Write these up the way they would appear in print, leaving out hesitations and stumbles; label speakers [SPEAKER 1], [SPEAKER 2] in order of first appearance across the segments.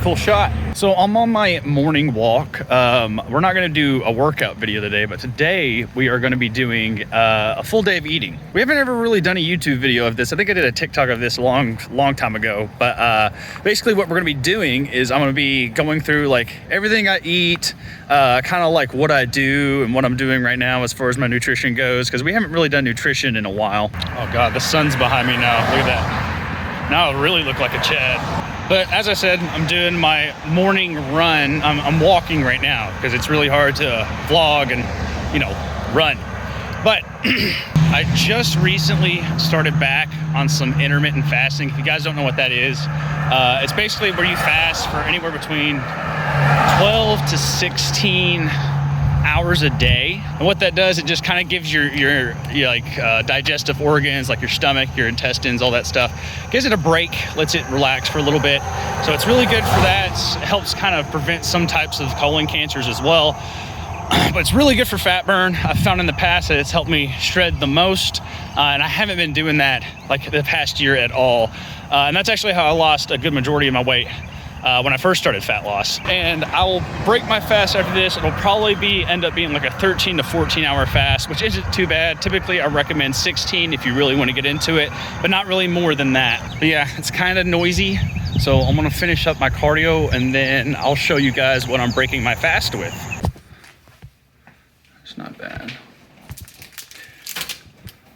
[SPEAKER 1] cool shot. So I'm on my morning walk. We're not gonna do a workout video today, but today we are gonna be doing a full day of eating. We haven't ever really done a YouTube video of this. I think I did a TikTok of this a long time ago, but basically what we're gonna be doing is I'm gonna be going through like everything I eat, kind of like what I do and what I'm doing right now as far as my nutrition goes, because we haven't really done nutrition in a while. Oh God, the sun's behind me now, look at that. Now I really look like a Chad. But as I said, I'm doing my morning run. I'm walking right now because it's really hard to vlog and, you know, run. But I just recently started back on some intermittent fasting. If you guys don't know what that is, it's basically where you fast for anywhere between 12 to 16 hours a day. And what that does, it just kind of gives your digestive organs, like your stomach, your intestines, all that stuff, gives it a break, lets it relax for a little bit. So it's really good for that. It helps kind of prevent some types of colon cancers as well. But it's really good for fat burn. I've found in the past that it's helped me shred the most, and I haven't been doing that like the past year at all. And that's actually how I lost a good majority of my weight when I first started fat loss. And I'll break my fast after this. It'll probably end up being like a 13 to 14 hour fast, which isn't too bad. Typically I recommend 16 if you really want to get into it, but not really more than that. But yeah, it's kind of noisy. So I'm gonna finish up my cardio and then I'll show you guys what I'm breaking my fast with. It's not bad.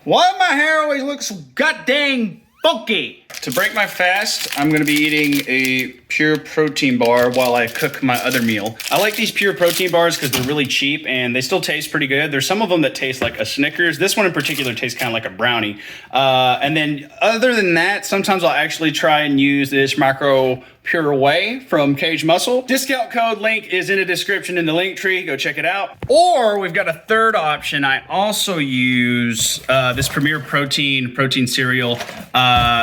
[SPEAKER 1] Why my hair always looks god dang funky? To break my fast, I'm gonna be eating a pure protein bar while I cook my other meal. I like these pure protein bars because they're really cheap and they still taste pretty good. There's some of them that taste like a Snickers. This one in particular tastes kind of like a brownie. And then other than that, sometimes I'll actually try and use this Macro Pure Whey from Cage Muscle. Discount code link is in the description in the link tree. Go check it out. Or we've got a third option. I also use this Premier protein cereal.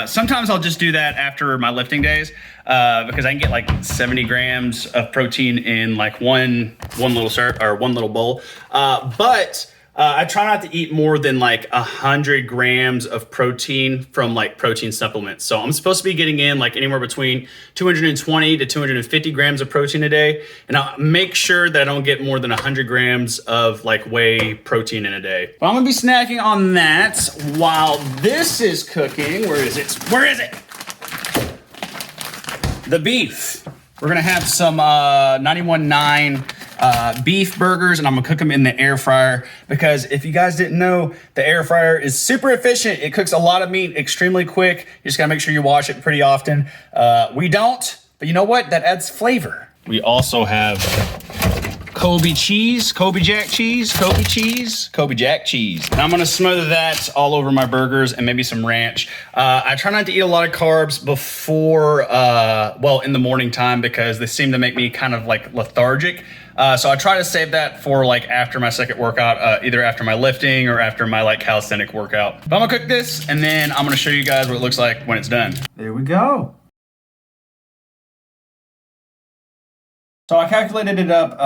[SPEAKER 1] Sometimes I'll just do that after my lifting days because I can get like 70 grams of protein in like one little bowl. But I try not to eat more than like 100 grams of protein from like protein supplements. So I'm supposed to be getting in like anywhere between 220 to 250 grams of protein a day. And I'll make sure that I don't get more than 100 grams of like whey protein in a day. But I'm gonna be snacking on that while this is cooking. Where is it? Where is it? The beef. We're gonna have some 91.9 beef burgers, and I'm gonna cook them in the air fryer because if you guys didn't know, the air fryer is super efficient. It cooks a lot of meat extremely quick. You just gotta make sure you wash it pretty often. We don't, but you know what? That adds flavor. We also have Kobe Jack cheese. And I'm gonna smother that all over my burgers and maybe some ranch. I try not to eat a lot of carbs before, in the morning time because they seem to make me kind of like lethargic. So I try to save that for like after my second workout, either after my lifting or after my like calisthenic workout. But I'm gonna cook this and then I'm gonna show you guys what it looks like when it's done. There we go. So I calculated it up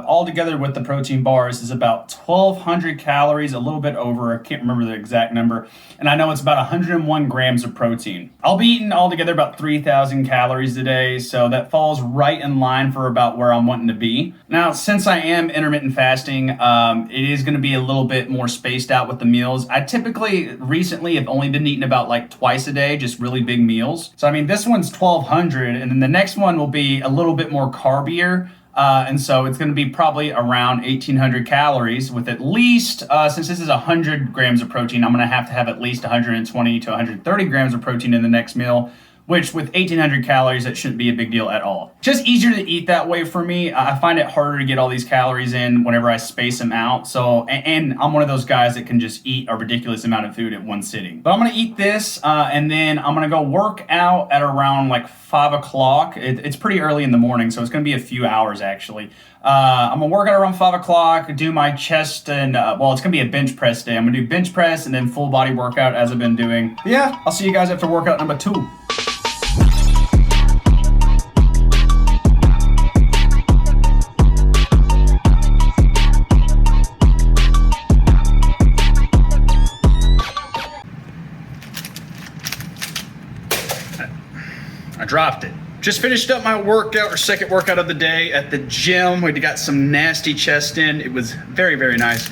[SPEAKER 1] all together with the protein bars is about 1,200 calories, a little bit over. I can't remember the exact number. And I know it's about 101 grams of protein. I'll be eating all together about 3,000 calories a day. So that falls right in line for about where I'm wanting to be. Now, since I am intermittent fasting, it is going to be a little bit more spaced out with the meals. I typically recently have only been eating about like twice a day, just really big meals. So, I mean, this one's 1,200 and then the next one will be a little bit more carbier. And so it's going to be probably around 1,800 calories with at least, since this is 100 grams of protein, I'm going to have at least 120 to 130 grams of protein in the next meal, which with 1,800 calories, that shouldn't be a big deal at all. Just easier to eat that way for me. I find it harder to get all these calories in whenever I space them out. So, and I'm one of those guys that can just eat a ridiculous amount of food at one sitting. But I'm gonna eat this and then I'm gonna go work out at around like 5 o'clock. It's pretty early in the morning, so it's gonna be a few hours actually. I'm gonna work out around 5 o'clock, do my chest and, it's gonna be a bench press day. I'm gonna do bench press and then full body workout as I've been doing. But yeah, I'll see you guys after workout number 2. I dropped it. Just finished up my workout, or second workout of the day at the gym. We got some nasty chest in. It was very, very nice.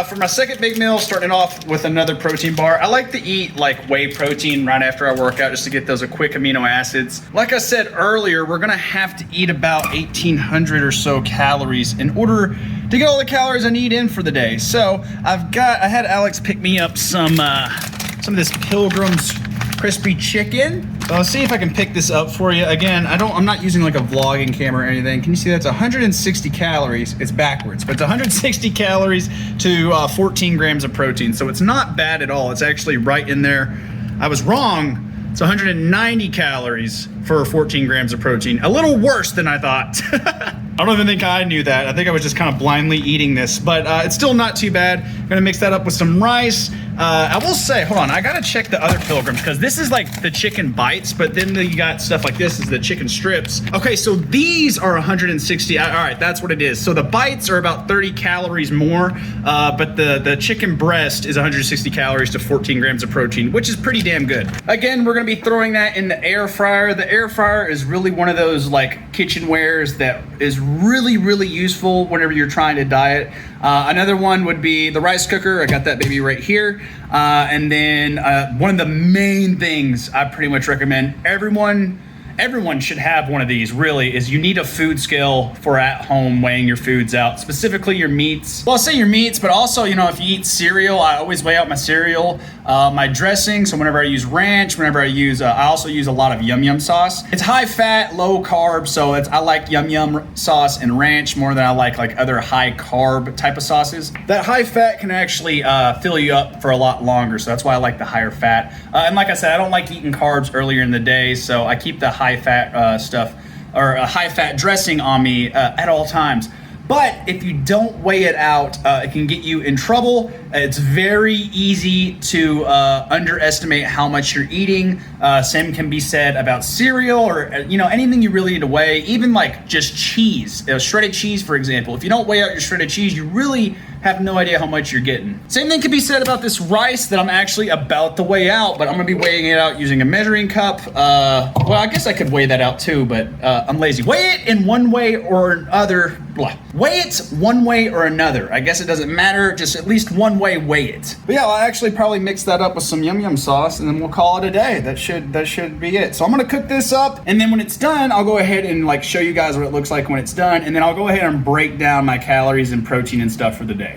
[SPEAKER 1] For my second big meal, starting off with another protein bar. I like to eat like whey protein right after I work out just to get those quick amino acids. Like I said earlier, we're gonna have to eat about 1,800 or so calories in order to get all the calories I need in for the day. So I had Alex pick me up some of this Pilgrim's crispy chicken. So I'll see if I can pick this up for you. Again, I'm not using like a vlogging camera or anything. Can you see that's 160 calories? It's backwards, but it's 160 calories to 14 grams of protein. So it's not bad at all. It's actually right in there. I was wrong. It's 190 calories for 14 grams of protein. A little worse than I thought. I don't even think I knew that. I think I was just kind of blindly eating this, but it's still not too bad. I'm gonna mix that up with some rice. I will say, hold on, I gotta check the other Pilgrims because this is like the chicken bites, but then you got stuff like this is the chicken strips. Okay, so these are 160, all right, that's what it is. So the bites are about 30 calories more, but the chicken breast is 160 calories to 14 grams of protein, which is pretty damn good. Again, we're gonna be throwing that in the air fryer. The air fryer is really one of those like kitchenwares that is really, really useful whenever you're trying to diet. Another one would be the rice cooker. I got that baby right here. And then one of the main things I pretty much recommend everyone should have one of these, really, is you need a food scale for at home weighing your foods out, specifically your meats. Well, I'll say your meats, but also, you know, if you eat cereal, I always weigh out my cereal, my dressing. So whenever I use ranch, whenever I also use a lot of yum yum sauce. It's high fat, low carb, so I like yum yum sauce and ranch more than I like other high carb type of sauces. That high fat can actually fill you up for a lot longer, so that's why I like the higher fat. And like I said, I don't like eating carbs earlier in the day, so I keep the high fat stuff or a high fat dressing on me at all times. But if you don't weigh it out, it can get you in trouble. It's very easy to underestimate how much you're eating. Same can be said about cereal or anything you really need to weigh, even like just cheese, shredded cheese, for example. If you don't weigh out your shredded cheese, you really have no idea how much you're getting. Same thing can be said about this rice that I'm actually about to weigh out, but I'm gonna be weighing it out using a measuring cup. Well, I guess I could weigh that out too, but I'm lazy. Weigh it in one way or another. Weigh it one way or another. I guess it doesn't matter, just at least one way weigh it. But yeah, I'll actually probably mix that up with some yum yum sauce and then we'll call it a day. That should be it. So I'm gonna cook this up and then when it's done, I'll go ahead and like show you guys what it looks like when it's done, and then I'll go ahead and break down my calories and protein and stuff for the day.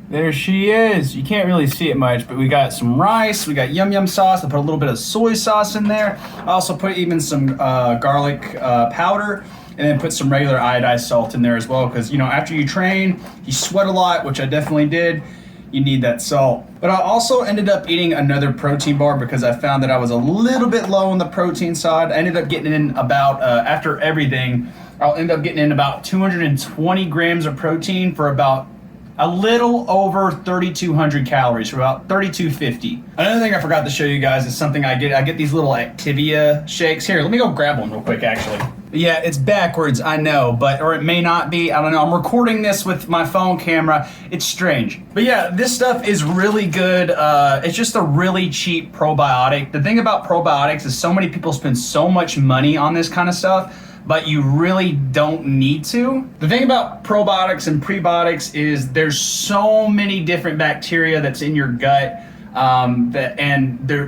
[SPEAKER 1] There she is. You can't really see it much, but we got some rice, we got yum yum sauce. I put a little bit of soy sauce in there. I also put even some garlic powder, and then put some regular iodized salt in there as well, because after you train, you sweat a lot, which I definitely did. You need that salt. But I also ended up eating another protein bar because I found that I was a little bit low on the protein side. I ended up getting in about, after everything, I'll end up getting in about 220 grams of protein for about a little over 3,200 calories, for about 3,250. Another thing I forgot to show you guys is something I get these little Activia shakes. Here, let me go grab one real quick, actually. Yeah, it's backwards, I know, or it may not be, I don't know. I'm recording this with my phone camera. It's strange. But yeah, this stuff is really good. It's just a really cheap probiotic. The thing about probiotics is so many people spend so much money on this kind of stuff, but you really don't need to. The thing about probiotics and prebiotics is there's so many different bacteria that's in your gut,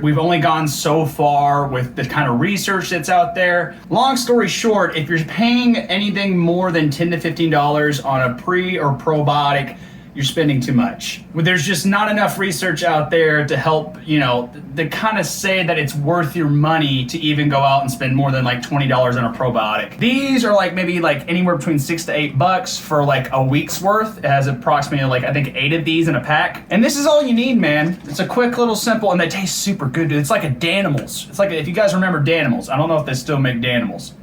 [SPEAKER 1] we've only gone so far with the kind of research that's out there. Long story short, if you're paying anything more than $10 to $15 on a pre or probiotic, you're spending too much. There's just not enough research out there to help, to kind of say that it's worth your money to even go out and spend more than like $20 on a probiotic. These are maybe anywhere between $6 to $8 for like a week's worth. It has approximately I think 8 of these in a pack. And this is all you need, man. It's a quick little simple, and they taste super good, dude. It's like a Danimals. It's like, if you guys remember Danimals. I don't know if they still make Danimals.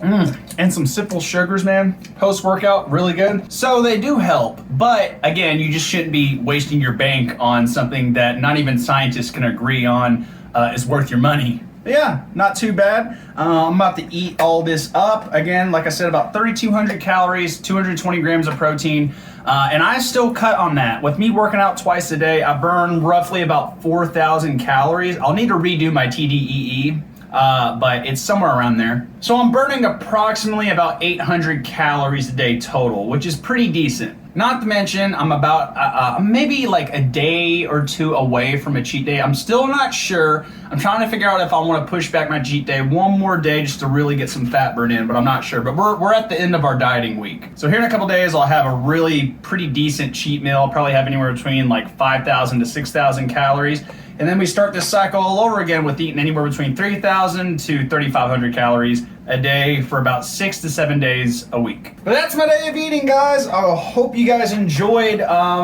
[SPEAKER 1] And some simple sugars, man. Post-workout, really good. So they do help, but again, you just shouldn't be wasting your bank on something that not even scientists can agree on is worth your money. But yeah, not too bad. I'm about to eat all this up. Again, like I said, about 3,200 calories, 220 grams of protein. And I still cut on that. With me working out twice a day, I burn roughly about 4,000 calories. I'll need to redo my TDEE. but it's somewhere around there. So I'm burning approximately about 800 calories a day total, which is pretty decent. Not to mention, I'm about maybe like a day or two away from a cheat day. I'm still not sure. I'm trying to figure out if I want to push back my cheat day one more day just to really get some fat burn in, but I'm not sure. But we're at the end of our dieting week. So here in a couple days, I'll have a really pretty decent cheat meal. I'll probably have anywhere between like 5,000 to 6,000 calories. And then we start this cycle all over again with eating anywhere between 3,000 to 3,500 calories a day for about 6 to 7 days a week. But that's my day of eating, guys. I hope you guys enjoyed.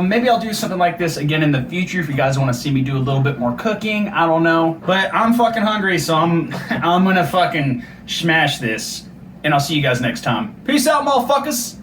[SPEAKER 1] Maybe I'll do something like this again in the future if you guys want to see me do a little bit more cooking. I don't know. But I'm fucking hungry, so I'm gonna fucking smash this. And I'll see you guys next time. Peace out, motherfuckers.